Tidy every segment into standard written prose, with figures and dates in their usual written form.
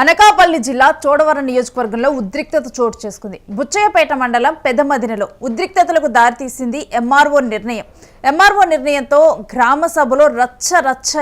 అనకాపల్లి జిల్లా చోడవరం నియోజకవర్గంలో ఉద్రిక్తత చోటు చేసుకుంది. బుచ్చయ్యపేట మండలం పెద్దమదినలో ఉద్రిక్తతలకు దారితీసింది ఎంఆర్ఓ నిర్ణయం. ఎంఆర్ఓ నిర్ణయంతో గ్రామ సభలో రచ్చ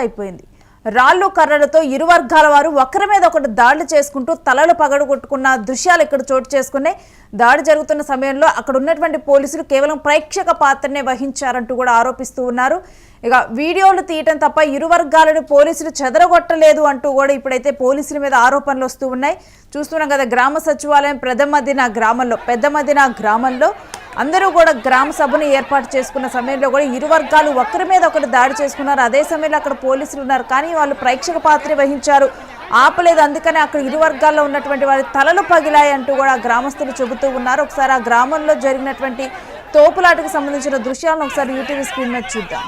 అయిపోయింది. రాళ్లు కర్రలతో ఇరు వర్గాల వారు ఒకరి మీద ఒకటి దాడులు చేసుకుంటూ తలలు పగడగొట్టుకున్న దృశ్యాలు ఇక్కడ చోటు చేసుకున్నాయి. దాడి జరుగుతున్న సమయంలో అక్కడ ఉన్నటువంటి పోలీసులు కేవలం ప్రేక్షక పాత్రనే వహించారంటూ కూడా ఆరోపిస్తూ ఉన్నారు. ఇక వీడియోలు తీయటం తప్ప ఇరు వర్గాలను పోలీసులు చెదరగొట్టలేదు అంటూ కూడా ఇప్పుడైతే పోలీసుల మీద ఆరోపణలు వస్తూ ఉన్నాయి. చూస్తున్నాం కదా, గ్రామ సచివాలయం పెద్దమదిన గ్రామంలో అందరూ కూడా గ్రామ సభను ఏర్పాటు చేసుకున్న సమయంలో కూడా ఇరు వర్గాలు ఒకరి మీద ఒకరు దాడి చేసుకున్నారు. అదే సమయంలో అక్కడ పోలీసులు ఉన్నారు, కానీ వాళ్ళు ప్రేక్షక పాత్ర వహించారు, ఆపలేదు. అందుకని అక్కడ ఇరు వర్గాల్లో ఉన్నటువంటి వారి తలలు పగిలాయి అంటూ కూడా గ్రామస్తులు చెబుతూ ఉన్నారు. ఒకసారి ఆ గ్రామంలో జరిగినటువంటి తోపులాటకు సంబంధించిన దృశ్యాలను ఒకసారి యూటీవీ స్క్రీన్ మీద చూద్దాం.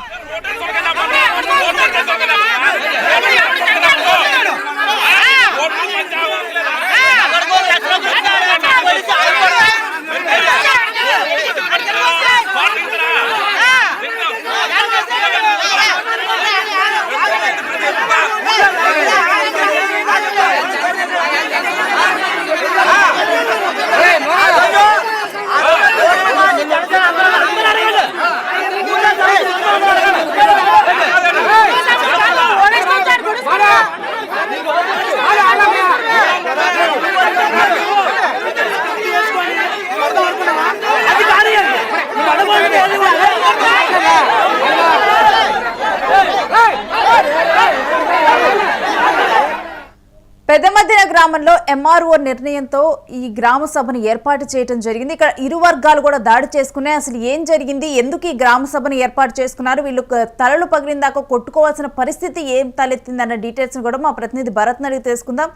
పెద్దమదిన గ్రామంలో ఎంఆర్ఓ నిర్ణయంతో ఈ గ్రామ సభను ఏర్పాటు చేయడం జరిగింది. ఇక్కడ ఇరు వర్గాలు కూడా దాడి చేసుకున్నాయి. అసలు ఏం జరిగింది, ఎందుకు ఈ గ్రామ సభను ఏర్పాటు చేసుకున్నారు, వీళ్ళు తలలు పగిలిందాక కొట్టుకోవాల్సిన పరిస్థితి ఏం తలెత్తింది అన్న డీటెయిల్స్ కూడా మా ప్రతినిధి భరత్ అడిగి తెలుసుకుందాం.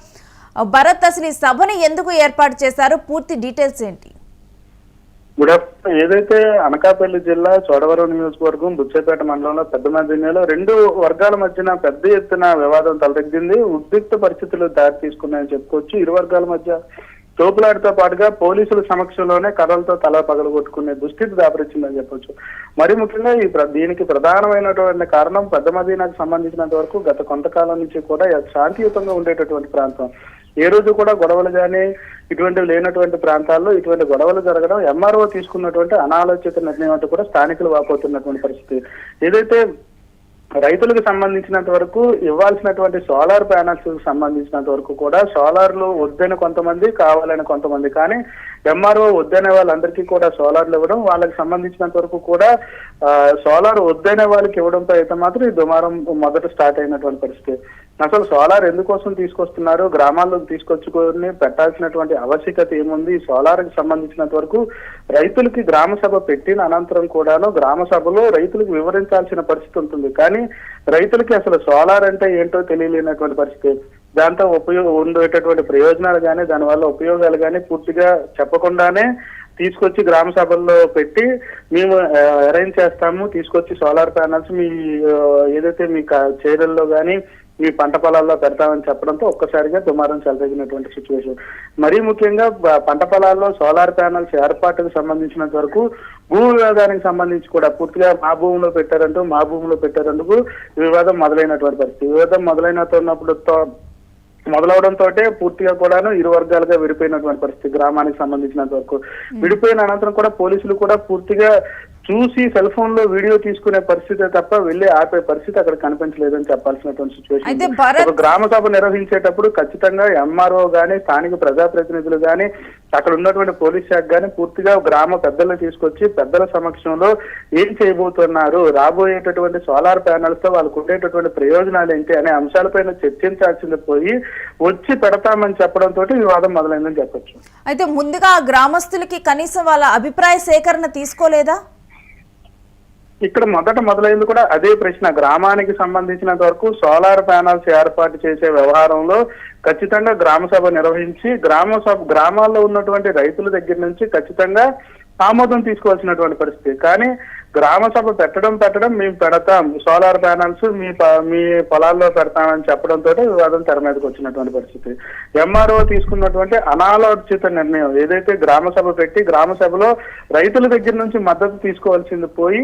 భరత్, అసలు ఈ సభను ఎందుకు ఏర్పాటు చేశారు, పూర్తి డీటెయిల్స్ ఏంటి? Good afternoon. ఏదైతే అనకాపల్లి జిల్లా చోడవరం నియోజకవర్గం బుచ్చయ్యపేట మండలంలో పెద్దమదినలో రెండు వర్గాల మధ్యన పెద్ద ఎత్తున వివాదం తలెత్తింది. ఉద్రిక్త పరిస్థితులు దారి తీసుకున్నాయని చెప్పుకోవచ్చు. ఇరు వర్గాల మధ్య తోపులాటతో పాటుగా పోలీసుల సమక్షంలోనే కర్రలతో తల పగలగొట్టుకునే దుస్థితి దాపరించిందని చెప్పొచ్చు. మరి ముఖ్యంగా దీనికి ప్రధానమైనటువంటి కారణం పెద్దమదినకు సంబంధించినంత వరకు గత కొంతకాలం నుంచి కూడా శాంతియుతంగా ఉండేటటువంటి ప్రాంతం. ఏ రోజు కూడా గొడవలు కానీ ఇటువంటివి లేనటువంటి ప్రాంతాల్లో ఇటువంటి గొడవలు జరగడం ఎంఆర్ఓ తీసుకున్నటువంటి అనాలోచిత నిర్ణయం అంటూ కూడా స్థానికులు వాపోతున్నటువంటి పరిస్థితి. ఏదైతే రైతులకు సంబంధించినంత వరకు ఇవ్వాల్సినటువంటి సోలార్ ప్యానల్స్ సంబంధించినంత వరకు కూడా సోలార్లు వద్దని కొంతమంది, కావాలని కొంతమంది, కానీ ఎంఆర్ఓ వద్దనే వాళ్ళందరికీ కూడా సోలార్లు ఇవ్వడం, వాళ్ళకి సంబంధించినంత వరకు కూడా సోలార్ వద్దనే వాళ్ళకి ఇవ్వడంతో అయితే మాత్రం ఈ దుమారం మొదట స్టార్ట్ అయినటువంటి పరిస్థితి. అసలు సోలార్ ఎందుకోసం తీసుకొస్తున్నారు, గ్రామాల్లోకి తీసుకొచ్చుకొని పెట్టాల్సినటువంటి ఆవశ్యకత ఏముంది, ఈ సోలార్కి సంబంధించినంత వరకు రైతులకి గ్రామ సభ పెట్టిన అనంతరం కూడాను గ్రామ సభలో రైతులకు వివరించాల్సిన పరిస్థితి ఉంటుంది. కానీ రైతులకి అసలు సోలార్ అంటే ఏంటో తెలియలేనటువంటి పరిస్థితి. దాంతో ఉండేటటువంటి ప్రయోజనాలు కానీ దానివల్ల ఉపయోగాలు కానీ పూర్తిగా చెప్పకుండానే తీసుకొచ్చి గ్రామ సభల్లో పెట్టి మేము అరేంజ్ చేస్తాము, తీసుకొచ్చి సోలార్ ప్యానల్స్ మీ ఏదైతే మీ చేరుల్లో కానీ మీ పంట పొలాల్లో పెడతామని చెప్పడంతో ఒక్కసారిగా దుమారం చెలరేగినటువంటి సిచ్యువేషన్. మరీ ముఖ్యంగా పంట పొలాల్లో సోలార్ ప్యానల్స్ ఏర్పాటుకు సంబంధించినంత వరకు భూ వివాదానికి సంబంధించి కూడా పూర్తిగా మా భూమిలో పెట్టారందుకు వివాదం మొదలైనటువంటి పరిస్థితి. వివాదం మొదలవడంతో పూర్తిగా కూడాను ఇరు వర్గాలుగా విడిపోయినటువంటి పరిస్థితి. గ్రామానికి సంబంధించినంత వరకు విడిపోయిన అనంతరం కూడా పోలీసులు కూడా పూర్తిగా చూసి సెల్ ఫోన్ లో వీడియో తీసుకునే పరిస్థితి తప్ప వెళ్లి ఆపే పరిస్థితి అక్కడ కనిపించలేదని చెప్పాల్సినటువంటి సిచ్యువేషన్. గ్రామ సభ నిర్వహించేటప్పుడు ఖచ్చితంగా ఎంఆర్ఓ గానీ స్థానిక ప్రజాప్రతినిధులు గానీ అక్కడ ఉన్నటువంటి పోలీస్ శాఖ గానీ పూర్తిగా గ్రామ పెద్దలను తీసుకొచ్చి పెద్దల సమక్షంలో ఏం చేయబోతున్నారు, రాబోయేటటువంటి సోలార్ ప్యానల్స్ తో వాళ్ళకు ఉండేటటువంటి ప్రయోజనాలు ఏంటి అనే అంశాలపైన చర్చించాల్సింది పోయి వచ్చి పెడతామని చెప్పడంతో వివాదం మొదలైందని చెప్పొచ్చు. అయితే ముందుగా గ్రామస్తులకి కనీసం వాళ్ళ అభిప్రాయ సేకరణ తీసుకోలేదా? ఇక్కడ మొదలైంది కూడా అదే ప్రశ్న. గ్రామానికి సంబంధించినంత వరకు సోలార్ ప్యానల్స్ ఏర్పాటు చేసే వ్యవహారంలో ఖచ్చితంగా గ్రామ సభ నిర్వహించి గ్రామాల్లో ఉన్నటువంటి రైతుల దగ్గర నుంచి ఖచ్చితంగా ఆమోదం తీసుకోవాల్సినటువంటి పరిస్థితి. కానీ గ్రామ సభ పెట్టడం మేము పెడతాం, సోలార్ ప్యానల్స్ మీ పొలాల్లో పెడతామని చెప్పడంతో వివాదం తెర మీదకి వచ్చినటువంటి పరిస్థితి. ఎంఆర్ఓ తీసుకున్నటువంటి అనాలోచిత నిర్ణయం ఏదైతే గ్రామ సభ పెట్టి గ్రామ సభలో రైతుల దగ్గర నుంచి మద్దతు తీసుకోవాల్సింది పోయి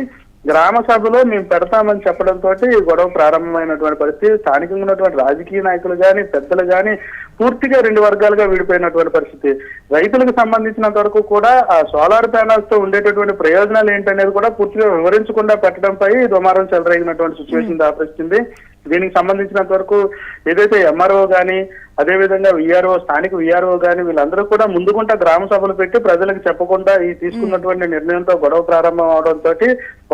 గ్రామ సభలో మేము పెడతామని చెప్పడంతో గొడవ ప్రారంభమైనటువంటి పరిస్థితి. స్థానికంగా ఉన్నటువంటి రాజకీయ నాయకులు గాని పెద్దలు గాని పూర్తిగా రెండు వర్గాలుగా విడిపోయినటువంటి పరిస్థితి. రైతులకు సంబంధించినంత వరకు కూడా ఆ సోలార్ ప్యానల్స్ తో ఉండేటటువంటి ప్రయోజనాలు ఏంటనేది కూడా పూర్తిగా వివరించకుండా పెట్టడంపై దుమారం చెలరేగినటువంటి సిచ్యువేషన్ దాపరిస్తుంది. దీనికి సంబంధించినంత వరకు ఏదైతే ఎంఆర్ఓ గాని అదేవిధంగా విఆర్ఓ స్థానిక విఆర్ఓ గాని వీళ్ళందరూ కూడా ముందుకుంటా గ్రామ సభలు పెట్టి ప్రజలకు చెప్పకుండా ఈ తీసుకున్నటువంటి నిర్ణయంతో గొడవ ప్రారంభం అవడంతో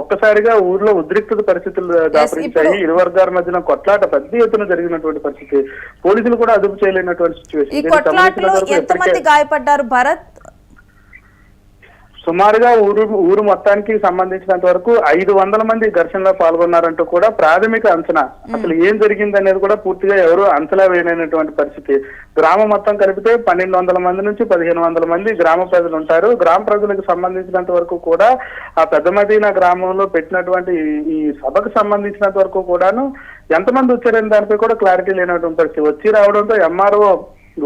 ఒక్కసారిగా ఊర్లో ఉద్రిక్తత పరిస్థితులు దాపరించాయి. ఇరు వర్గాల మధ్యన కొట్లాట పెద్ద ఎత్తున జరిగినటువంటి పరిస్థితి. పోలీసులు కూడా అదుపు చేయలేనటువంటి సిచ్యువేషన్. ఎంతమంది గాయపడ్డారు భరత్? సుమారుగా ఊరు మొత్తానికి సంబంధించినంత వరకు 500 మంది ఘర్షణలో పాల్గొన్నారంటూ కూడా ప్రాథమిక అంచనా. అసలు ఏం జరిగింది అనేది కూడా పూర్తిగా ఎవరు అంచనా వేయలేనటువంటి పరిస్థితి. గ్రామం మొత్తం కలిపితే 1200 మంది నుంచి 1500 మంది గ్రామ ప్రజలు ఉంటారు. గ్రామ ప్రజలకు సంబంధించినంత వరకు కూడా ఆ పెద్ద మదీనా గ్రామంలో పెట్టినటువంటి ఈ సభకు సంబంధించినంత వరకు కూడాను ఎంతమంది వచ్చారనే దానిపై కూడా క్లారిటీ లేనటువంటి పరిస్థితి. వచ్చి రావడంతో ఎంఆర్ఓ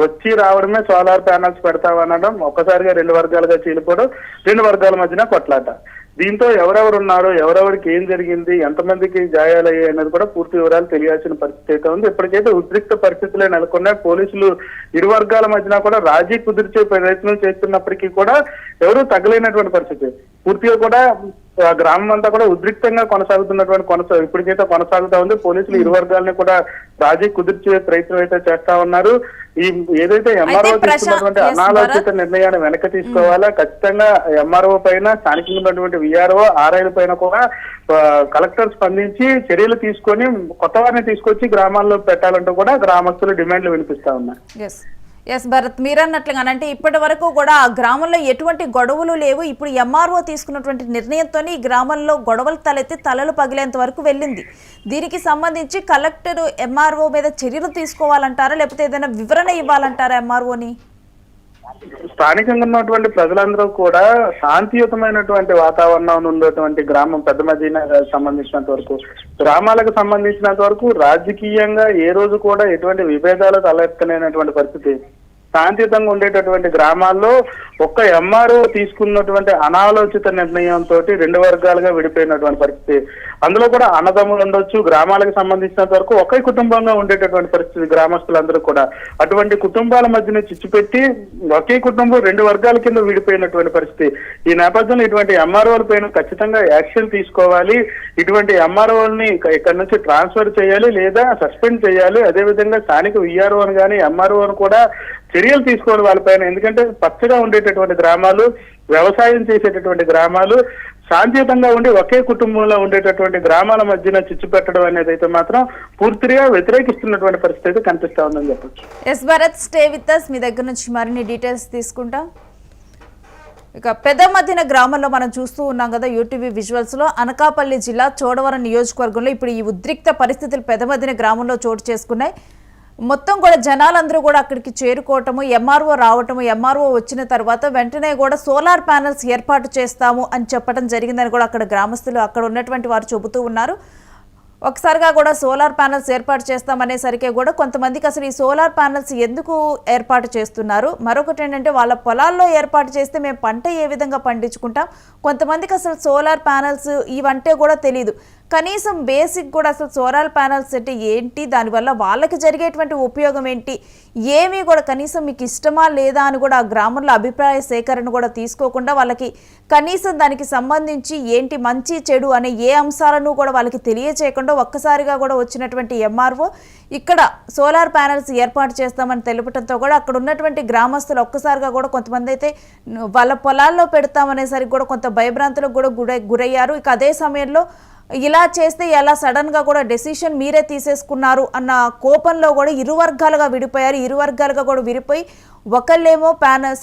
వచ్చి రావడమే సోలార్ ప్యానల్స్ పెడతామనడం ఒక్కసారిగా రెండు వర్గాలుగా చీలిపోవడం, రెండు వర్గాల మధ్యన కొట్లాట. దీంతో ఎవరెవరు ఉన్నారో ఎవరెవరికి ఏం జరిగింది ఎంతమందికి గాయాలయ్యాయి అనేది కూడా పూర్తి వివరాలు తెలియాల్సిన పరిస్థితి అయితే ఉంది. ఇప్పటికైతే ఉద్రిక్త పరిస్థితులే నెలకొన్నాయి. పోలీసులు ఇరు వర్గాల మధ్యన కూడా రాజీ కుదిర్చే ప్రయత్నం చేస్తున్నప్పటికీ కూడా ఎవరూ తగ్గలేనటువంటి పరిస్థితి. పూర్తిగా కూడా గ్రామం అంతా కూడా ఉద్రిక్తంగా ఇప్పటికైతే కొనసాగుతా ఉంది. పోలీసులు ఇరు వర్గాలని కూడా రాజీ కుదిర్చే ప్రయత్నం అయితే చేస్తా ఉన్నారు. ఈ ఏదైతే ఎంఆర్ఓ తీసుకున్నటువంటి అనాలోచిత నిర్ణయాన్ని వెనక్కి తీసుకోవాలా, ఖచ్చితంగా ఎంఆర్ఓ పైన స్థానికంగా ఉన్నటువంటి విఆర్ఓ ఆర్ఐల పైన కూడా కలెక్టర్ స్పందించి చర్యలు తీసుకొని కొత్త వారిని తీసుకొచ్చి గ్రామాల్లో పెట్టాలంటూ కూడా గ్రామస్తులు డిమాండ్లు వినిపిస్తా ఉన్నాయి. ఎస్ భరత్, మీరన్నట్లుగానంటే ఇప్పటి వరకు కూడా ఆ గ్రామంలో ఎటువంటి గొడవలు లేవు. ఇప్పుడు ఎంఆర్ఓ తీసుకున్నటువంటి నిర్ణయంతో ఈ గ్రామంలో గొడవలు తలెత్తి తలలు పగిలేంత వరకు వెళ్ళింది. దీనికి సంబంధించి కలెక్టర్ ఎంఆర్ఓ మీద చర్యలు తీసుకోవాలంటారా, లేకపోతే ఏదైనా వివరణ ఇవ్వాలంటారా ఎంఆర్ఓని? స్థానికంగా ఉన్నటువంటి ప్రజలందరూ కూడా శాంతియుతమైనటువంటి వాతావరణం ఉన్నటువంటి గ్రామం పెద్ద మదీనా సంబంధించినంత వరకు, గ్రామాలకు సంబంధించినంత వరకు రాజకీయంగా ఏ రోజు కూడా ఎటువంటి విభేదాలు తలెత్తలేనటువంటి పరిస్థితి. శాంతియుతంగా ఉండేటటువంటి గ్రామాల్లో ఒక్క ఎంఆర్ఓ తీసుకున్నటువంటి అనాలోచిత నిర్ణయంతో రెండు వర్గాలుగా విడిపోయినటువంటి పరిస్థితి. అందులో కూడా అన్నదమ్ములు ఉండొచ్చు. గ్రామాలకు సంబంధించినంత వరకు ఒకే కుటుంబంగా ఉండేటటువంటి పరిస్థితి. గ్రామస్తులందరూ కూడా అటువంటి కుటుంబాల మధ్యన చిచ్చుపెట్టి ఒకే కుటుంబం రెండు వర్గాల కింద విడిపోయినటువంటి పరిస్థితి. ఈ నేపథ్యంలో ఇటువంటి ఎంఆర్ఓల పైన ఖచ్చితంగా యాక్షన్ తీసుకోవాలి. ఇటువంటి ఎంఆర్ఓల్ని ఇక్కడ నుంచి ట్రాన్స్ఫర్ చేయాలి లేదా సస్పెండ్ చేయాలి. అదేవిధంగా స్థానిక విఆర్ఓని కానీ ఎంఆర్ఓని కూడా చర్యలు తీసుకోవాలి వాళ్ళపైన. ఎందుకంటే పచ్చగా ఉండేటటువంటి గ్రామాలు, వ్యవసాయం చేసేటటువంటి గ్రామాలు, శాంతియుతంగా ఉండి ఒకే కుటుంబంలో ఉండేటటువంటి గ్రామాల మధ్యన చిచ్చు పెట్టడం అనేది అయితే మాత్రం పూర్తిగా వ్యతిరేకిస్తున్నటువంటి పరిస్థితి అయితే కనిపిస్తా ఉందని చెప్పొచ్చు. S Bharat, stay with us. మీ దగ్గర నుంచి మరిన్ని డీటెయిల్స్ తీసుకుంటాం. ఇక పెద్ద మదీనా గ్రామంలో మనం చూస్తూ ఉన్నాం కదా యూటీవీ విజువల్స్ లో, అనకాపల్లి జిల్లా చోడవరం నియోజకవర్గంలో ఇప్పుడు ఈ ఉద్రిక్త పరిస్థితులు పెద్ద మదీనా గ్రామంలో చోటు చేసుకున్నాయి. మొత్తం కూడా జనాలందరూ కూడా అక్కడికి చేరుకోవటము, ఎంఆర్ఓ రావటము, ఎంఆర్ఓ వచ్చిన తర్వాత వెంటనే కూడా సోలార్ ప్యానెల్స్ ఏర్పాటు చేస్తాము అని చెప్పడం జరిగిందని కూడా అక్కడ గ్రామస్తులు అక్కడ ఉన్నటువంటి వారు చెబుతూ ఉన్నారు. ఒకసారిగా కూడా సోలార్ ప్యానెల్స్ ఏర్పాటు చేస్తామనేసరికి కూడా కొంతమందికి అసలు ఈ సోలార్ ప్యానెల్స్ ఎందుకు ఏర్పాటు చేస్తున్నారు, మరొకటి ఏంటంటే వాళ్ళ పొలాల్లో ఏర్పాటు చేస్తే మేము పంట ఏ విధంగా పండించుకుంటాం, కొంతమందికి అసలు సోలార్ ప్యానెల్స్ ఇవంటే కూడా తెలియదు. కనీసం బేసిక్ కూడా అసలు సోలార్ ప్యానెల్స్ అంటే ఏంటి, దానివల్ల వాళ్ళకి జరిగేటువంటి ఉపయోగం ఏంటి, ఏమీ కూడా కనీసం మీకు ఇష్టమా లేదా అని కూడా ఆ గ్రామంలో అభిప్రాయ సేకరణ కూడా తీసుకోకుండా వాళ్ళకి కనీసం దానికి సంబంధించి ఏంటి మంచి చెడు అనే ఏ అంశాలను కూడా వాళ్ళకి తెలియచేయకుండా ఒక్కసారిగా కూడా వచ్చినటువంటి ఎంఆర్ఓ ఇక్కడ సోలార్ ప్యానెల్స్ ఏర్పాటు చేస్తామని తెలుపడంతో కూడా అక్కడ ఉన్నటువంటి గ్రామస్తులు ఒక్కసారిగా కూడా కొంతమంది అయితే వాళ్ళ పొలాల్లో పెడతామనేసరికి కూడా కొంత భయభ్రాంతులకు కూడా గురయ్యారు. ఇక అదే సమయంలో ఇలా చేస్తే ఎలా సడన్గా కూడా డెసిషన్ మీరే తీసేసుకున్నారు అన్న కోపంలో కూడా ఇరు వర్గాలుగా విడిపోయారు. ఇరు వర్గాలుగా కూడా విడిపోయి ఒకళ్ళేమో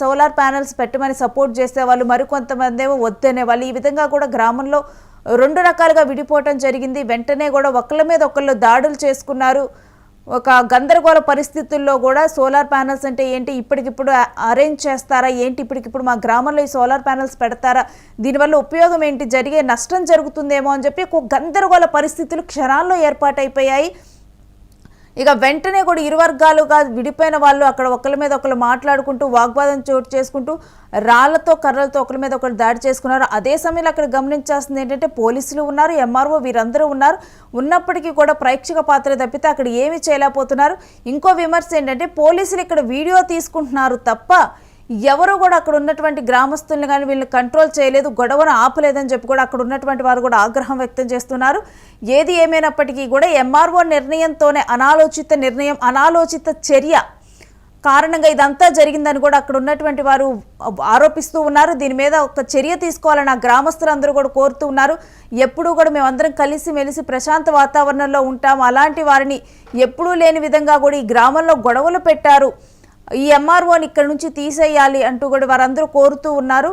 సోలార్ ప్యానెల్స్ పెట్టమని సపోర్ట్ చేసేవాళ్ళు, మరికొంతమంది ఏమో వద్దనే వాళ్ళు. ఈ విధంగా కూడా గ్రామంలో రెండు రకాలుగా విడిపోవటం జరిగింది. వెంటనే కూడా ఒకళ్ళ మీద ఒకళ్ళు దాడులు చేసుకున్నారు. ఒక గందరగోళ పరిస్థితుల్లో కూడా సోలార్ ప్యానెల్స్ అంటే ఏంటి, ఇప్పటికిప్పుడు అరేంజ్ చేస్తారా ఏంటి, ఇప్పటికిప్పుడు మా గ్రామంలో ఈ సోలార్ ప్యానెల్స్ పెడతారా, దీనివల్ల ఉపయోగం ఏంటి, జరిగే నష్టం జరుగుతుందేమో అని చెప్పి ఒక గందరగోళ పరిస్థితులు క్షణాల్లో ఏర్పాటైపోయాయి. ఇక వెంటనే కూడా ఇరు వర్గాలుగా విడిపోయిన వాళ్ళు అక్కడ ఒకరి మీద ఒకరు మాట్లాడుకుంటూ వాగ్వాదం చోటు చేసుకుంటూ రాళ్లతో కర్రలతో ఒకరి మీద ఒకరు దాడి చేసుకున్నారు. అదే సమయంలో అక్కడ గమనించాల్సింది ఏంటంటే పోలీసులు ఉన్నారు, ఎంఆర్ఓ వీరందరూ ఉన్నారు. ఉన్నప్పటికీ కూడా ప్రేక్షక పాత్ర తప్పితే అక్కడ ఏమీ చేయలేకపోతున్నారు. ఇంకో విమర్శ ఏంటంటే పోలీసులు ఇక్కడ వీడియో తీసుకుంటున్నారు తప్ప ఎవరు కూడా అక్కడ ఉన్నటువంటి గ్రామస్తుల్ని కానీ వీళ్ళని కంట్రోల్ చేయలేదు, గొడవను ఆపలేదని చెప్పి కూడా అక్కడ ఉన్నటువంటి వారు కూడా ఆగ్రహం వ్యక్తం చేస్తున్నారు. ఏది ఏమైనప్పటికీ కూడా ఎంఆర్ఓ నిర్ణయంతోనే అనాలోచిత చర్య కారణంగా ఇదంతా జరిగిందని కూడా అక్కడ ఉన్నటువంటి వారు ఆరోపిస్తూ ఉన్నారు. దీని మీద ఒక చర్య తీసుకోవాలని ఆ గ్రామస్తులందరూ కూడా కోరుతూ ఉన్నారు. ఎప్పుడూ కూడా మేమందరం కలిసి మెలిసి ప్రశాంత వాతావరణంలో ఉంటాం, అలాంటి వారిని ఎప్పుడూ లేని విధంగా కూడా ఈ గ్రామంలో గొడవలు పెట్టారు, ఈ ఎంఆర్ఓని ఇక్కడ నుంచి తీసేయాలి అంటూ కూడా వారందరూ కోరుతూ ఉన్నారు.